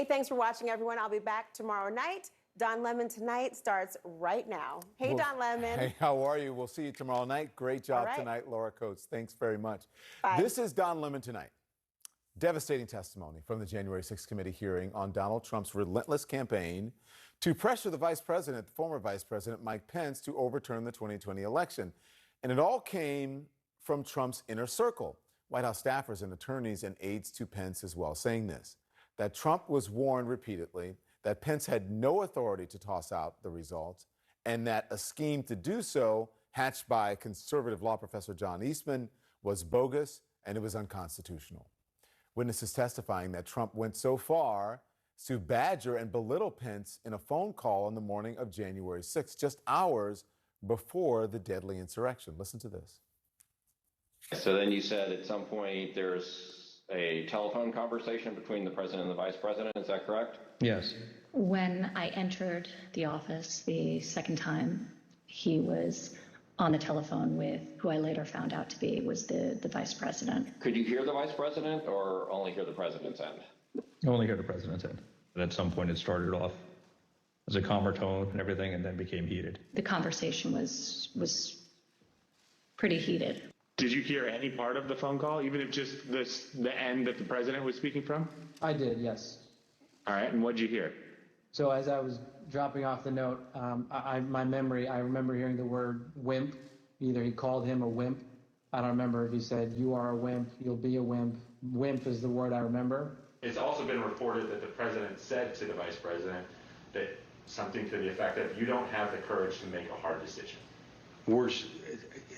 Hey, thanks for watching, everyone. I'll be back tomorrow night. Don Lemon Tonight starts right now. Hey, Don Lemon. Hey, how are you? We'll see you tomorrow night. Great job tonight, Laura Coates. Thanks very much. Bye. This is Don Lemon Tonight. Devastating testimony from the January 6th committee hearing on Donald Trump's relentless campaign to pressure the vice president, former vice president Mike Pence, to overturn the 2020 election. And it all came from Trump's inner circle, White House staffers and attorneys and aides to Pence as well, saying this, that Trump was warned repeatedly that Pence had no authority to toss out the results, and that a scheme to do so, hatched by conservative law professor John Eastman, was bogus and it was unconstitutional. Witnesses testifying that Trump went so far to badger and belittle Pence in a phone call on the morning of January 6th, just hours before the deadly insurrection. Listen to this. So then you said at some point there's a telephone conversation between the president and the vice president. Is that correct? Yes. When I entered the office the second time, he was on the telephone with who I later found out to be was the vice president. Could you hear the vice president or only hear the president's end? Only hear the president's end. And at some point it started off as a calmer tone and everything, and then became heated. The conversation was pretty heated. Did you hear any part of the phone call, even if just the end that the president was speaking from? I did, yes. All right, and what did you hear? So as I was dropping off the note, I remember hearing the word wimp. Either he called him a wimp. I don't remember if he said, you are a wimp, you'll be a wimp. Wimp is the word I remember. It's also been reported that the president said to the vice president that something to the effect of, you don't have the courage to make a hard decision. Worse,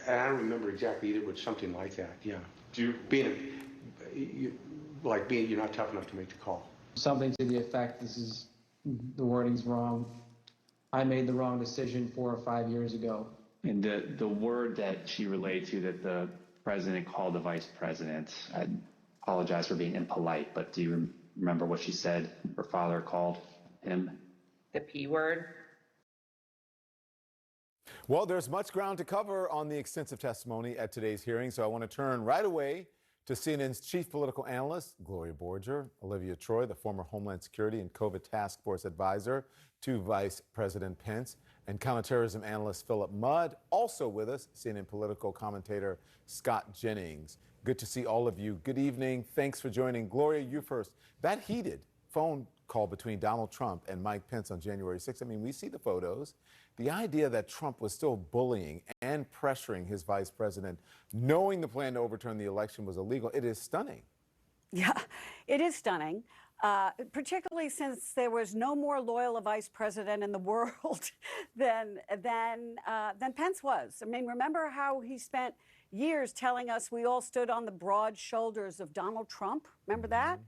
I don't remember exactly either, but something like that, yeah. You're not tough enough to make the call. Something to the effect, the wording's wrong. I made the wrong decision 4 or 5 years ago. And the word that she relayed to that the president called the vice president, I apologize for being impolite, but do you remember what she said her father called him? The P word. Well, there's much ground to cover on the extensive testimony at today's hearing, so I want to turn right away to CNN's chief political analyst, Gloria Borger, Olivia Troy, the former Homeland Security and COVID Task Force advisor to Vice President Pence, and counterterrorism analyst Philip Mudd, also with us, CNN political commentator Scott Jennings. Good to see all of you. Good evening. Thanks for joining. Gloria, you first. That heated phone call between Donald Trump and Mike Pence on January 6th, I mean, we see the photos. The idea that Trump was still bullying and pressuring his vice president, knowing the plan to overturn the election was illegal, it is stunning. Yeah, it is stunning, particularly since there was no more loyal a vice president in the world than Pence was. I mean, remember how he spent years telling us we all stood on the broad shoulders of Donald Trump? Remember that?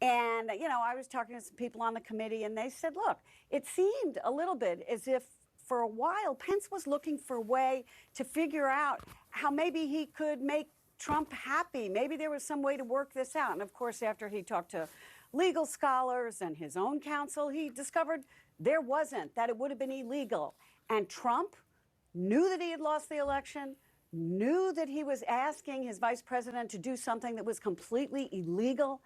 And, you know, I was talking to some people on the committee, and they said, look, it seemed a little bit as if for a while Pence was looking for a way to figure out how maybe he could make Trump happy. Maybe there was some way to work this out. And, of course, after he talked to legal scholars and his own counsel, he discovered there wasn't, that it would have been illegal. And Trump knew that he had lost the election, knew that he was asking his vice president to do something that was completely illegal,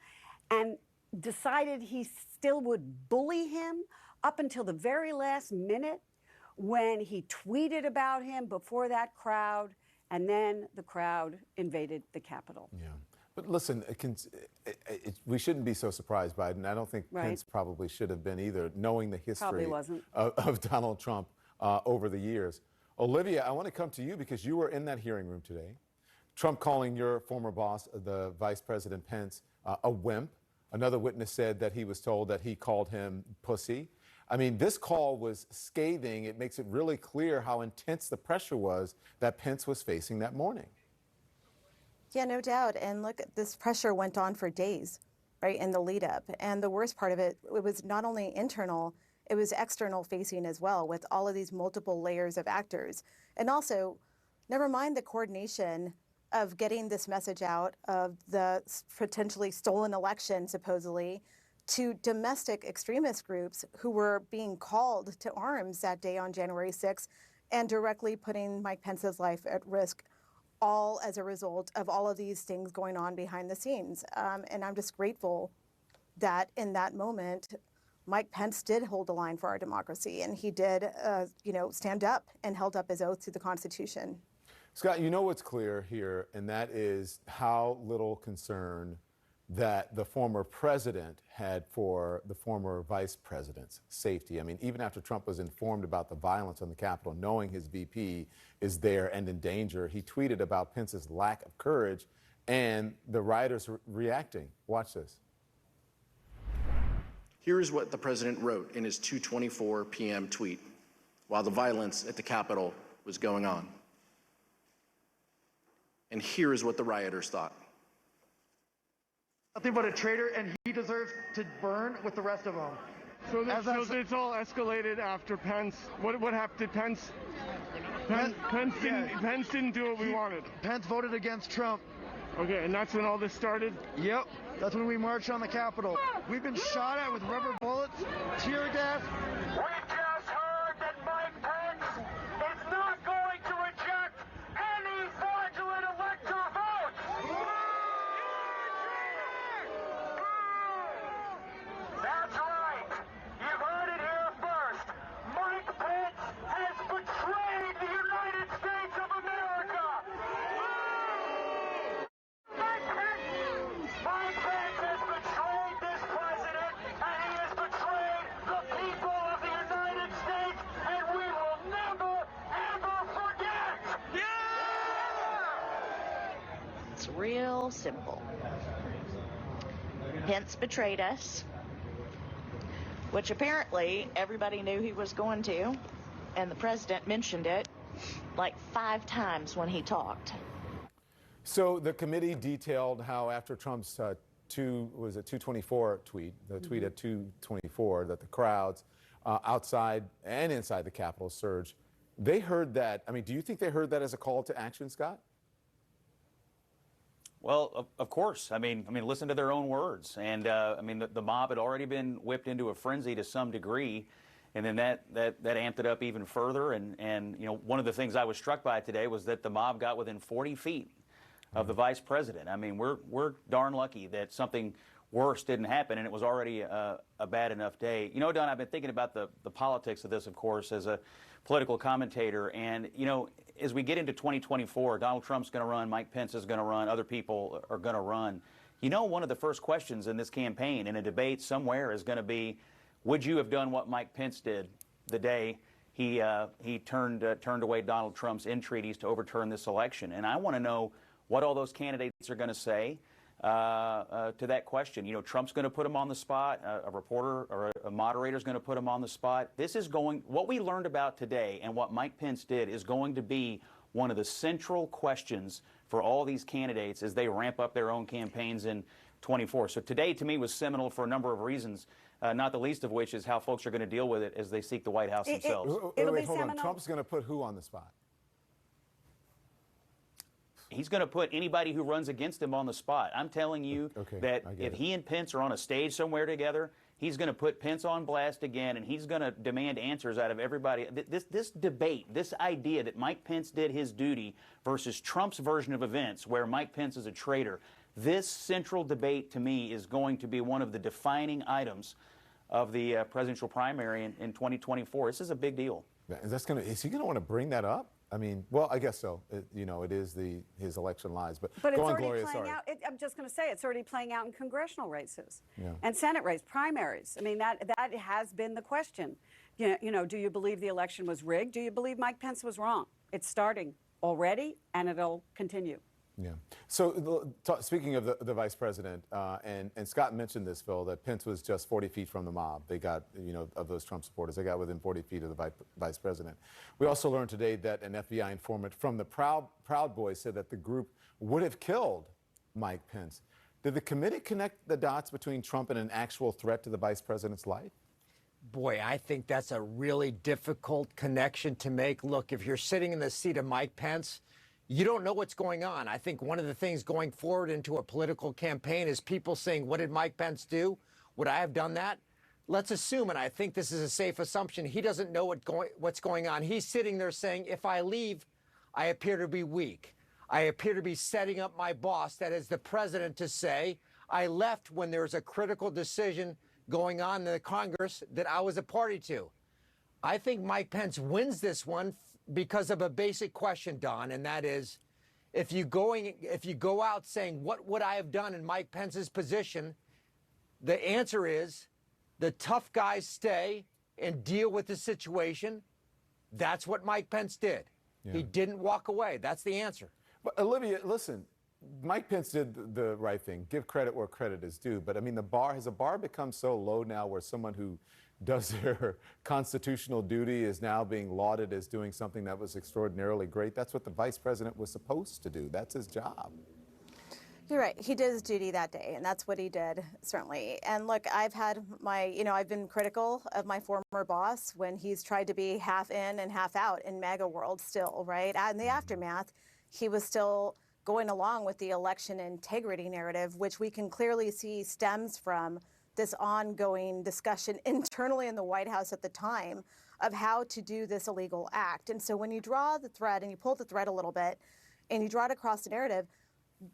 and decided he still would bully him up until the very last minute when he tweeted about him before that crowd, and then the crowd invaded the Capitol. Yeah. But listen, we shouldn't be so surprised by it, and I don't think Pence probably should have been either, knowing the history of Donald Trump over the years. Olivia, I want to come to you because you were in that hearing room today. Trump calling your former boss, the Vice President Pence, a wimp. Another witness said that he was told that he called him pussy. I mean, this call was scathing. It makes it really clear how intense the pressure was that Pence was facing that morning. Yeah, no doubt. And look, this pressure went on for days, right, in the lead up. And the worst part of it, it was not only internal, it was external facing as well, with all of these multiple layers of actors. And also, never mind the coordination of getting this message out of the potentially stolen election, supposedly, to domestic extremist groups who were being called to arms that day on January 6th and directly putting Mike Pence's life at risk, all as a result of all of these things going on behind the scenes. And I'm just grateful that in that moment, Mike Pence did hold the line for our democracy, and he did, stand up and held up his oath to the Constitution. Scott, you know what's clear here, and that is how little concern that the former president had for the former vice president's safety. I mean, even after Trump was informed about the violence on the Capitol, knowing his VP is there and in danger, he tweeted about Pence's lack of courage and the rioters reacting. Watch this. Here is what the president wrote in his 2:24 p.m. tweet while the violence at the Capitol was going on. And here is what the rioters thought. Nothing but a traitor, and he deserves to burn with the rest of them. So it's all escalated after Pence. What happened to Pence? Pence didn't do what we wanted. Pence voted against Trump. Okay, and that's when all this started? Yep, that's when we marched on the Capitol. We've been shot at with rubber bullets, tear gas. We just heard that Mike Pence is not going to reject any fraudulent elector votes. That's right. You've heard it here first. Mike Pence has betrayed the United States of America. Mike Pence has betrayed this president, and he has betrayed the people of the United States, and we will never, ever forget. It's real simple. Pence betrayed us, which apparently everybody knew he was going to, and the president mentioned it like 5 times when he talked. So the committee detailed how after Trump's 224 tweet, the tweet at 224, that the crowds outside and inside the Capitol surged. They heard that. I mean, do you think they heard that as a call to action, Scott? Well, of course. I mean, listen to their own words. And the mob had already been whipped into a frenzy to some degree, and then that amped it up even further. And one of the things I was struck by today was that the mob got within 40 feet of the vice president. I mean, we're darn lucky that something worse didn't happen, and it was already a bad enough day. You know, Don, I've been thinking about the politics of this, of course, as a political commentator. And, as we get into 2024, Donald Trump's going to run, Mike Pence is going to run, other people are going to run. One of the first questions in this campaign, in a debate somewhere, is going to be, would you have done what Mike Pence did the day he turned away Donald Trump's entreaties to overturn this election? And I want to know what all those candidates are going to say to that question. Trump's going to put them on the spot. A reporter or a moderator is going to put them on the spot. What we learned about today and what Mike Pence did is going to be one of the central questions for all these candidates as they ramp up their own campaigns in 24. So today, to me, was seminal for a number of reasons, not the least of which is how folks are going to deal with it as they seek the White House themselves. Wait, hold on. Trump's going to put who on the spot? He's going to put anybody who runs against him on the spot. I'm telling you that if he and Pence are on a stage somewhere together, he's going to put Pence on blast again, and he's going to demand answers out of everybody. This debate, this idea that Mike Pence did his duty versus Trump's version of events where Mike Pence is a traitor, this central debate to me is going to be one of the defining items of the presidential primary in 2024. This is a big deal. Is he going to want to bring that up? I mean, well, I guess so. It is his election lies. But it's go on, already Gloria, playing sorry. out. I'm just going to say it's already playing out in congressional races Yeah. and Senate races, primaries. I mean, that has been the question. Do you believe the election was rigged? Do you believe Mike Pence was wrong? It's starting already, and it'll continue. Yeah. So speaking of the vice president, and Scott mentioned this, Phil, that Pence was just 40 feet from the mob. They got, of those Trump supporters, they got within 40 feet of the vice president. We also learned today that an FBI informant from the Proud Boys said that the group would have killed Mike Pence. Did the committee connect the dots between Trump and an actual threat to the vice president's life? Boy, I think that's a really difficult connection to make. Look, if you're sitting in the seat of Mike Pence, you don't know what's going on. I think one of the things going forward into a political campaign is people saying, what did Mike Pence do? Would I have done that? Let's assume, and I think this is a safe assumption, he doesn't know what's going on. He's sitting there saying, if I leave, I appear to be weak. I appear to be setting up my boss, that is the president, to say, I left when there was a critical decision going on in the Congress that I was a party to. I think Mike Pence wins this one because of a basic question, Don, and that is, if you go out saying, what would I have done in Mike Pence's position, the answer is the tough guys stay and deal with the situation. That's what Mike Pence did. Yeah. He didn't walk away. That's the answer. But Olivia, listen, Mike Pence did the right thing. Give credit where credit is due. But I mean, has the bar become so low now where someone who does their constitutional duty is now being lauded as doing something that was extraordinarily great? That's what the vice president was supposed to do. That's his job. You're right. He did his duty that day, and that's what he did, certainly. And look, I've had I've been critical of my former boss when he's tried to be half in and half out in MAGA world still, right? In the aftermath, he was still going along with the election integrity narrative, which we can clearly see stems from this ongoing discussion internally in the White House at the time of how to do this illegal act. And so when you draw the thread and you pull the thread a little bit and you draw it across the narrative,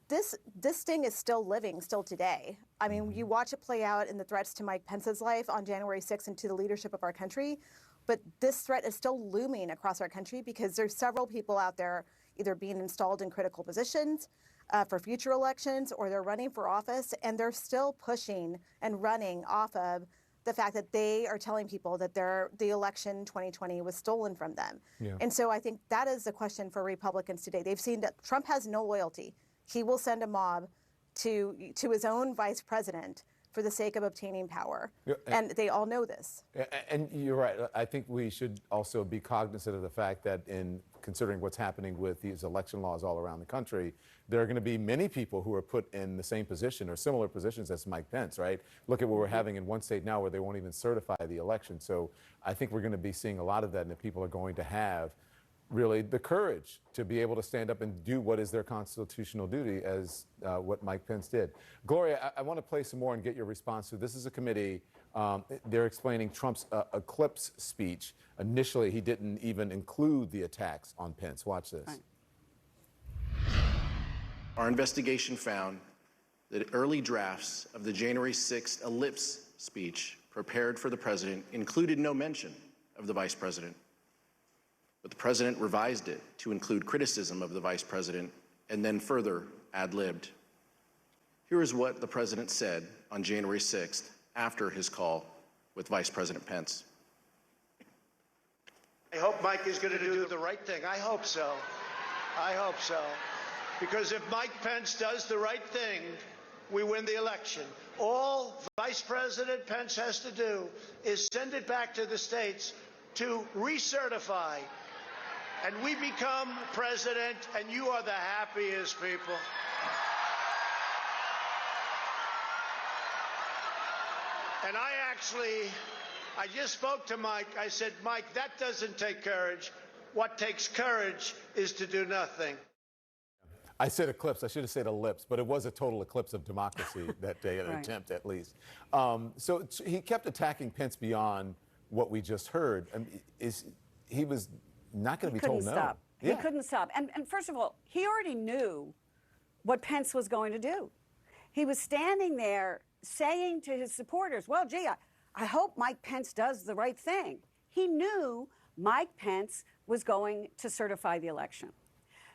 this thing is still living still today. I mean, you watch it play out in the threats to Mike Pence's life on January 6th and to the leadership of our country. But this threat is still looming across our country because there's several people out there either being installed in critical positions for future elections, or they're running for office, and they're still pushing and running off of the fact that they are telling people that the election 2020 was stolen from them. Yeah. And so I think that is the question for Republicans today. They've seen that Trump has no loyalty. He will send a mob to his own vice president for the sake of obtaining power. Yeah, and they all know this. And you're right. I think we should also be cognizant of the fact that in considering what's happening with these election laws all around the country, there are going to be many people who are put in the same position or similar positions as Mike Pence, right? Look at what we're having in one state now where they won't even certify the election. So I think we're going to be seeing a lot of that, and that people are going to have really the courage to be able to stand up and do what is their constitutional duty, as what Mike Pence did. Gloria, I want to play some more and get your response to this. Is a committee. They're explaining Trump's eclipse speech. Initially, he didn't even include the attacks on Pence. Watch this. Right. Our investigation found that early drafts of the January 6th ellipse speech prepared for the president included no mention of the vice president. But the president revised it to include criticism of the vice president and then further ad-libbed. Here is what the president said on January 6th after his call with Vice President Pence. I hope Mike is going to do the right thing. I hope so. I hope so. Because if Mike Pence does the right thing, we win the election. All Vice President Pence has to do is send it back to the states to recertify. And we become president, and you are the happiest people. And I just spoke to Mike. I said, Mike, that doesn't take courage. What takes courage is to do nothing. I said eclipse. I should have said ellipse, but it was a total eclipse of democracy that day, an attempt at least. So he kept attacking Pence beyond what we just heard. I mean, he was not going to be told no. Stop. Yeah. He couldn't stop. And first of all, he already knew what Pence was going to do. He was standing there saying to his supporters, well, gee, I hope Mike Pence does the right thing. He knew Mike Pence was going to certify the election.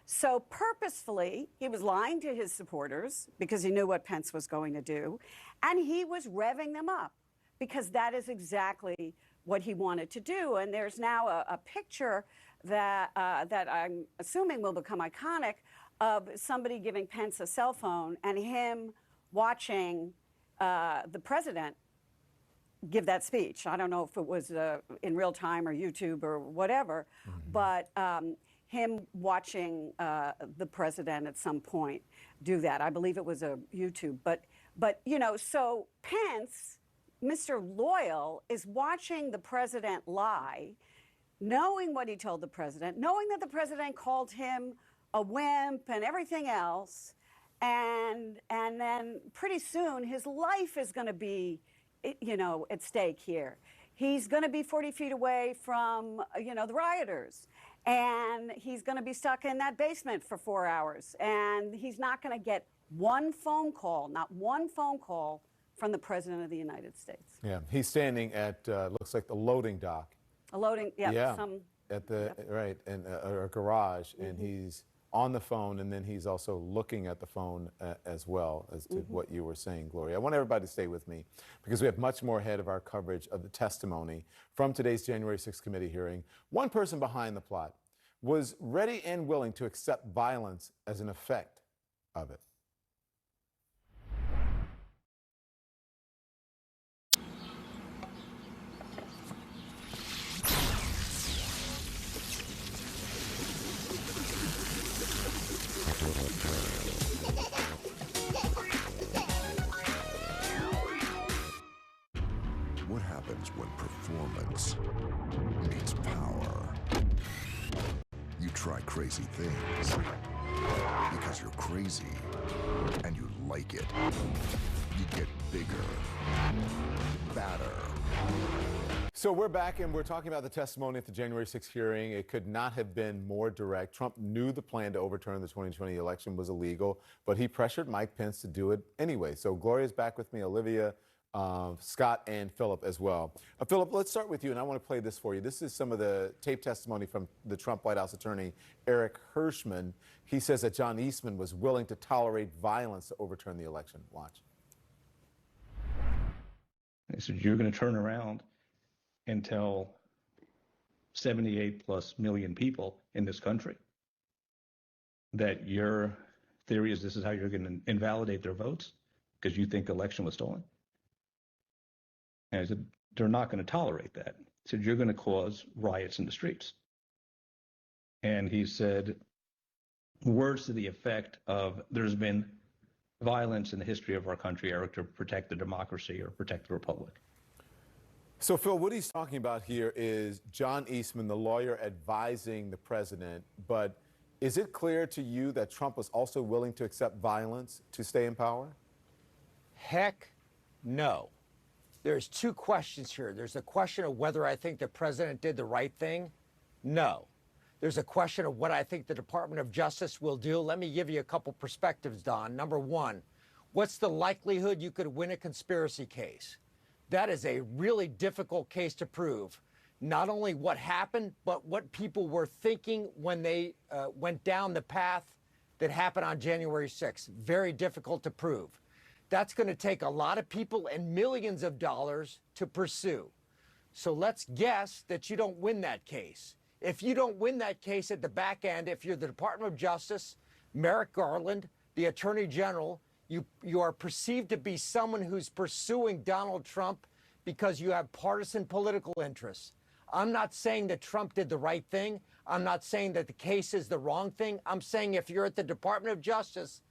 So purposefully, he was lying to his supporters because he knew what Pence was going to do, and he was revving them up because that is exactly what he wanted to do. And there's now a picture that I'm assuming will become iconic of somebody giving Pence a cell phone and him watching the president give that speech. I don't know if it was in real time or YouTube or whatever, but him watching the president at some point do that. I believe it was a YouTube. But you know, so Pence, Mr. Loyal, is watching the president lie, knowing what he told the president, knowing that the president called him a wimp and everything else, and then pretty soon his life is going to be, you know, at stake here. He's going to be 40 feet away from, you know, the rioters, and he's going to be stuck in that basement for 4 hours, and he's not going to get one phone call, not one phone call from the President of the United States. Yeah, he's standing at, looks like the loading dock. A loading, Yeah, some, at the, right, in a garage, and he's on the phone, and then he's also looking at the phone as well as to what you were saying, Gloria. I want everybody to stay with me because we have much more ahead of our coverage of the testimony from today's January 6th committee hearing. One person behind the plot was ready and willing to accept violence as an effect of it. What happens when performance meets power? You try crazy things because you're crazy and you like it. You get bigger, badder. So we're back and we're talking about the testimony at the January 6th hearing. It could not have been more direct. Trump knew the plan to overturn the 2020 election was illegal, but he pressured Mike Pence to do it anyway. So Gloria's back with me, Olivia, Scott, and Philip as well. Philip, let's start with you, and I want to play this for you. This is some of the tape testimony from the Trump White House attorney, Eric Hirschman. He says that John Eastman was willing to tolerate violence to overturn the election. Watch. He said, you're going to turn around and tell 78 plus million people in this country that your theory is this is how you're going to invalidate their votes because you think the election was stolen? And I said, they're not going to tolerate that. He said, you're going to cause riots in the streets. And he said words to the effect of there's been violence in the history of our country, Eric, to protect the democracy or protect the republic. So, Phil, what he's talking about here is John Eastman, the lawyer, advising the president. But is it clear to you that Trump was also willing to accept violence to stay in power? Heck no. There's two questions here. There's a question of whether I think the president did the right thing. No. There's a question of what I think the Department of Justice will do. Let me give you a couple perspectives, Don. Number one, what's the likelihood you could win a conspiracy case? That is a really difficult case to prove. Not only what happened, but what people were thinking when they went down the path that happened on January 6th. Very difficult to prove. That's going to take a lot of people and millions of dollars to pursue. So let's guess that you don't win that case. If you don't win that case at the back end, if you're the Department of Justice, Merrick Garland, the Attorney General, you are perceived to be someone who's pursuing Donald Trump because you have partisan political interests. I'm not saying that Trump did the right thing. I'm not saying that the case is the wrong thing. I'm saying if you're at the Department of Justice,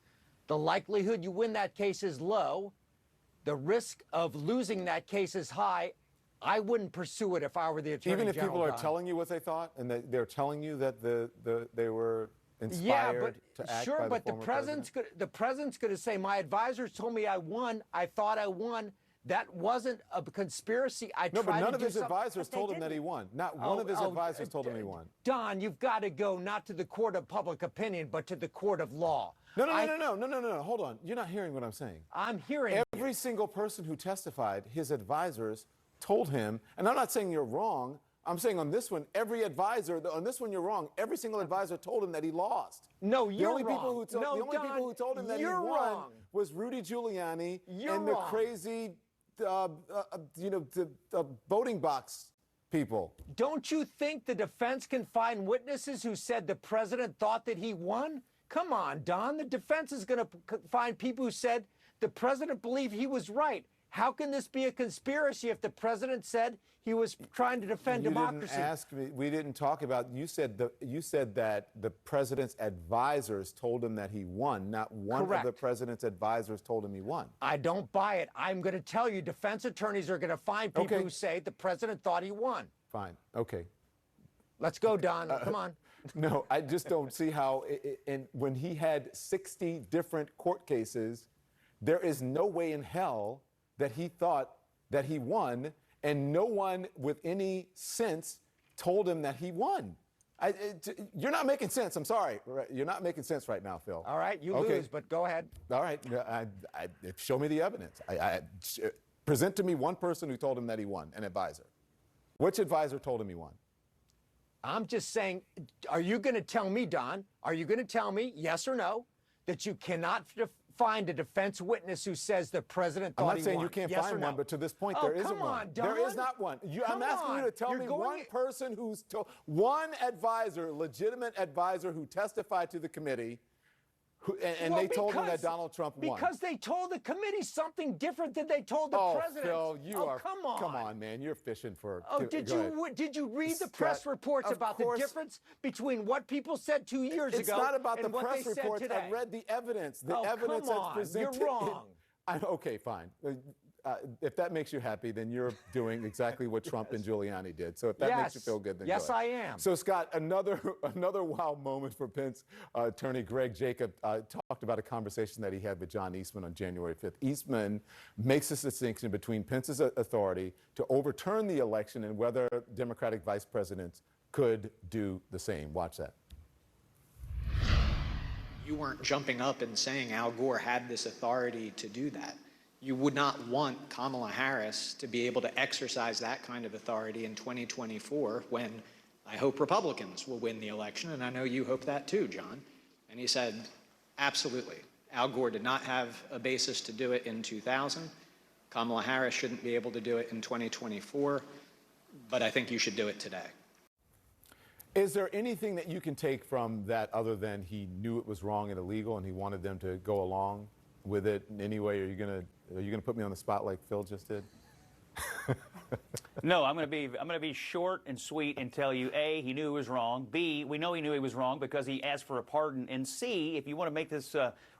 the likelihood you win that case is low. The risk of losing that case is high. I wouldn't pursue it if I were the Attorney General. Even if people are telling you what they thought and they're telling you that they were inspired to act by the former president? The president's going to say, my advisors told me I won. I thought I won. That wasn't a conspiracy. No, but none of his advisors told him that he won. Not one of his advisors told him he won. Don, you've got to go not to the court of public opinion, but to the court of law. No. Hold on. You're not hearing what I'm saying. I'm hearing. Every single person who testified, his advisors told him, and I'm not saying you're wrong. I'm saying on this one, every advisor, on this one you're wrong. Every single advisor told him that he lost. No, you're wrong. The only people who told him that he won was Rudy Giuliani and the crazy, the voting box people. Don't you think the defense can find witnesses who said the president thought that he won? Come on, Don. The defense is going to find people who said the president believed he was right. How can this be a conspiracy if the president said he was trying to defend democracy? You didn't ask me. We didn't talk about. You said that the president's advisors told him that he won. Not one Correct. of the president's advisors told him he won. I don't buy it. I'm going to tell you, defense attorneys are going to find people who say the president thought he won. Fine. Okay. Let's go, Don. Come on. No, I just don't see how. And when he had 60 different court cases, there is no way in hell that he thought that he won, and no one with any sense told him that he won. You're not making sense. I'm sorry. You're not making sense right now, Phil. All right, you lose, but go ahead. All right. Show me the evidence. Present to me one person who told him that he won, an advisor. Which advisor told him he won? I'm just saying, are you going to tell me, Don, are you going to tell me, yes or no, that you cannot find a defense witness who says the president thought he won? I'm not saying you can't yes find no? one, but to this point, Oh, there isn't come on, one. Don. There is not one. I'm asking you to tell me one person who's told, one advisor, legitimate advisor who testified to the committee, they told him that Donald Trump won. Because they told the committee something different than they told the president. Phil, come on. Come on, man. You're fishing for... Oh, did you read the press reports about the difference between what people said 2 years ago? It's not about the what press they said reports. today. I read the evidence. The evidence come that's on. presented. You're wrong. Okay, fine. If that makes you happy, then you're doing exactly what Trump and Giuliani did. So if that makes you feel good, then yes, go ahead. I am. So Scott, another wild moment for Pence attorney Greg Jacob talked about a conversation that he had with John Eastman on January 5th. Eastman makes this distinction between Pence's authority to overturn the election and whether Democratic vice presidents could do the same. Watch that. You weren't jumping up and saying Al Gore had this authority to do that. You would not want Kamala Harris to be able to exercise that kind of authority in 2024 when I hope Republicans will win the election, and I know you hope that too, John. And he said, absolutely. Al Gore did not have a basis to do it in 2000. Kamala Harris shouldn't be able to do it in 2024, but I think you should do it today. Is there anything that you can take from that other than he knew it was wrong and illegal and he wanted them to go along with it in any way? Are you gonna put me on the spot like Phil just did? No, I'm going to be short and sweet and tell you, A, he knew he was wrong. B, we know he knew he was wrong because he asked for a pardon. And C, if you want to make this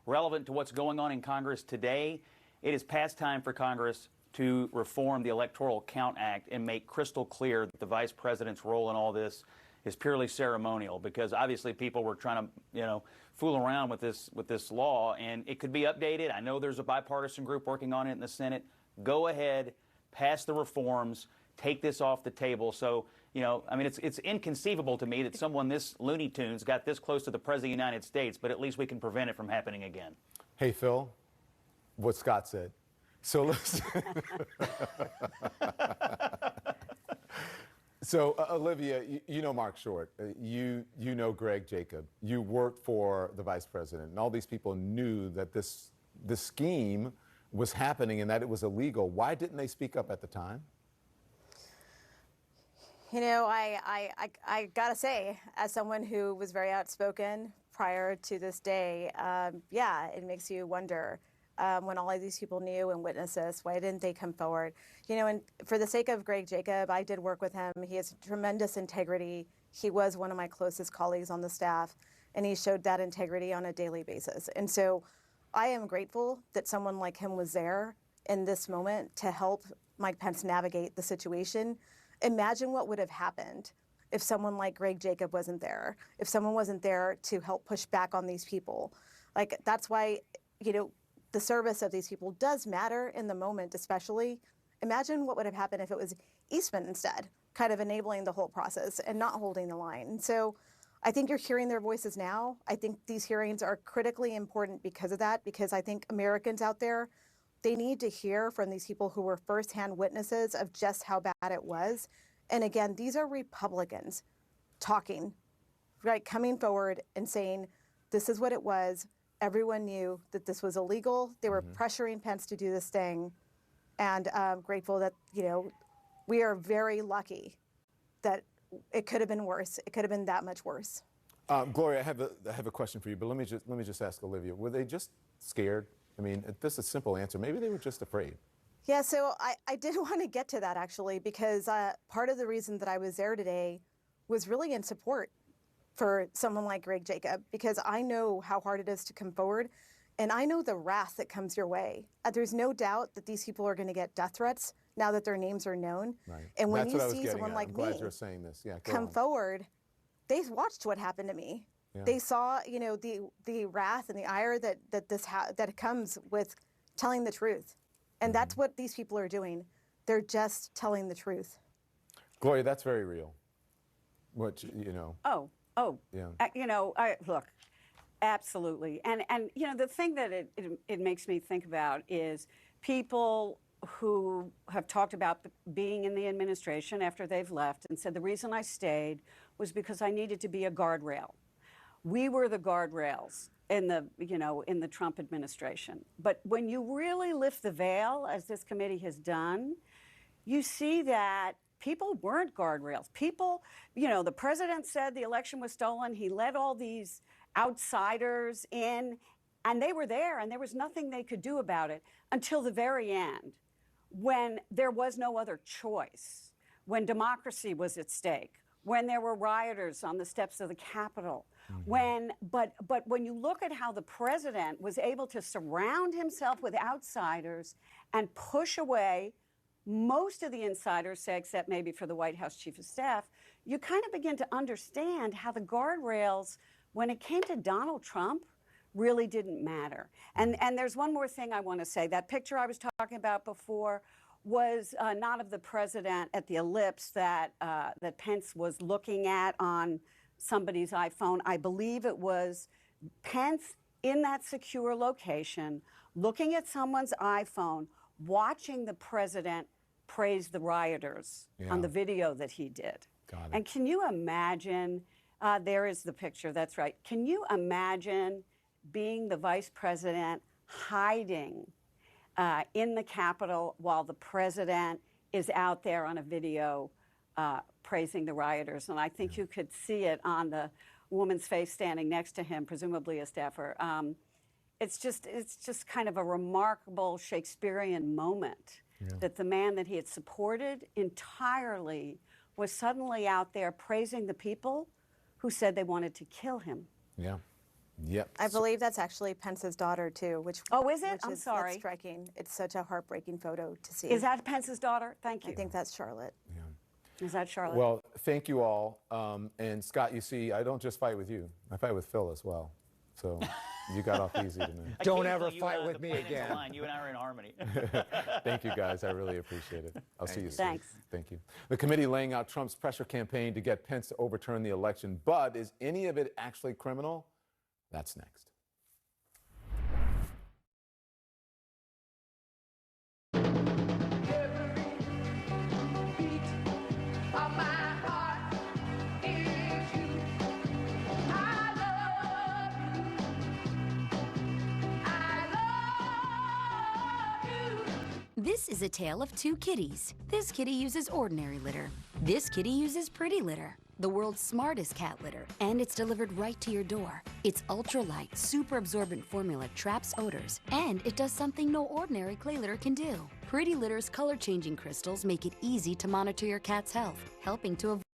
relevant to what's going on in Congress today, it is past time for Congress to reform the Electoral Count Act and make crystal clear that the vice president's role in all this is purely ceremonial, because obviously people were trying to, fool around with this law, and it could be updated. I know there's a bipartisan group working on it in the Senate. Go ahead, pass the reforms, take this off the table. So, it's inconceivable to me that someone this Looney Tunes got this close to the President of the United States, but at least we can prevent it from happening again. Hey, Phil, what Scott said. So let's... So, Olivia, you know Mark Short. You know Greg Jacob. You worked for the vice president, and all these people knew that this scheme was happening and that it was illegal. Why didn't they speak up at the time? I gotta say, as someone who was very outspoken prior to this day, it makes you wonder. When all of these people knew and witnessed this, why didn't they come forward? And for the sake of Greg Jacob, I did work with him. He has tremendous integrity. He was one of my closest colleagues on the staff, and he showed that integrity on a daily basis. And so I am grateful that someone like him was there in this moment to help Mike Pence navigate the situation. Imagine what would have happened if someone like Greg Jacob wasn't there, if someone wasn't there to help push back on these people. That's why, the service of these people does matter in the moment, especially. Imagine what would have happened if it was Eastman instead, kind of enabling the whole process and not holding the line. And so I think you're hearing their voices now. I think these hearings are critically important because of that, because I think Americans out there, they need to hear from these people who were firsthand witnesses of just how bad it was. And again, these are Republicans talking, right, coming forward and saying, this is what it was. Everyone knew that this was illegal. They were pressuring Pence to do this thing. And I'm grateful that, we are very lucky that it could have been worse. It could have been that much worse. Gloria, I have a question for you, but let me just ask Olivia. Were they just scared? I mean, this is a simple answer. Maybe they were just afraid. Yeah, so I did want to get to that, actually, because part of the reason that I was there today was really in support for someone like Greg Jacob, because I know how hard it is to come forward, and I know the wrath that comes your way. There's no doubt that these people are going to get death threats now that their names are known. Right. And when you see someone like I'm glad me you're saying this. Yeah, come forward, they watched what happened to me. Yeah. They saw, the wrath and the ire that comes with telling the truth. And that's what these people are doing. They're just telling the truth. Gloria, that's very real. What, you know? Yeah. Look, absolutely. And the thing that it makes me think about is people who have talked about being in the administration after they've left and said, the reason I stayed was because I needed to be a guardrail. We were the guardrails in the Trump administration. But when you really lift the veil, as this committee has done, you see that people weren't guardrails. People, the president said the election was stolen. He let all these outsiders in, and they were there, and there was nothing they could do about it until the very end, when there was no other choice, when democracy was at stake, when there were rioters on the steps of the Capitol, but when you look at how the president was able to surround himself with outsiders and push away most of the insiders, say, except maybe for the White House Chief of Staff, you kind of begin to understand how the guardrails, when it came to Donald Trump, really didn't matter. And there's one more thing I want to say. That picture I was talking about before was not of the president at the ellipse that Pence was looking at on somebody's iPhone. I believe it was Pence in that secure location, looking at someone's iPhone, watching the president praise the rioters on the video that he did. Got it. And can you imagine, there is the picture, that's right. Can you imagine being the vice president hiding in the Capitol while the president is out there on a video praising the rioters? And I think you could see it on the woman's face standing next to him, presumably a staffer. It's just kind of a remarkable Shakespearean moment that the man that he had supported entirely was suddenly out there praising the people who said they wanted to kill him. Yeah. Yep. I believe that's actually Pence's daughter too, which is it? which I'm is sorry. That's striking. It's such a heartbreaking photo to see. Is that Pence's daughter? Thank you. I think that's Charlotte. Yeah. Is that Charlotte? Well, thank you all. And Scott, you see, I don't just fight with you. I fight with Phil as well. So you got off easy tonight. Don't ever fight with me again. You and I are in harmony. Thank you, guys. I really appreciate it. I'll see you soon. Thanks. Thank you. The committee laying out Trump's pressure campaign to get Pence to overturn the election. But is any of it actually criminal? That's next. This is a tale of two kitties. This kitty uses ordinary litter. This kitty uses pretty litter, the world's smartest cat litter, and it's delivered right to your door. Its ultra-light, super absorbent formula traps odors, and it does something no ordinary clay litter can do. Pretty Litter's color-changing crystals make it easy to monitor your cat's health, helping to avoid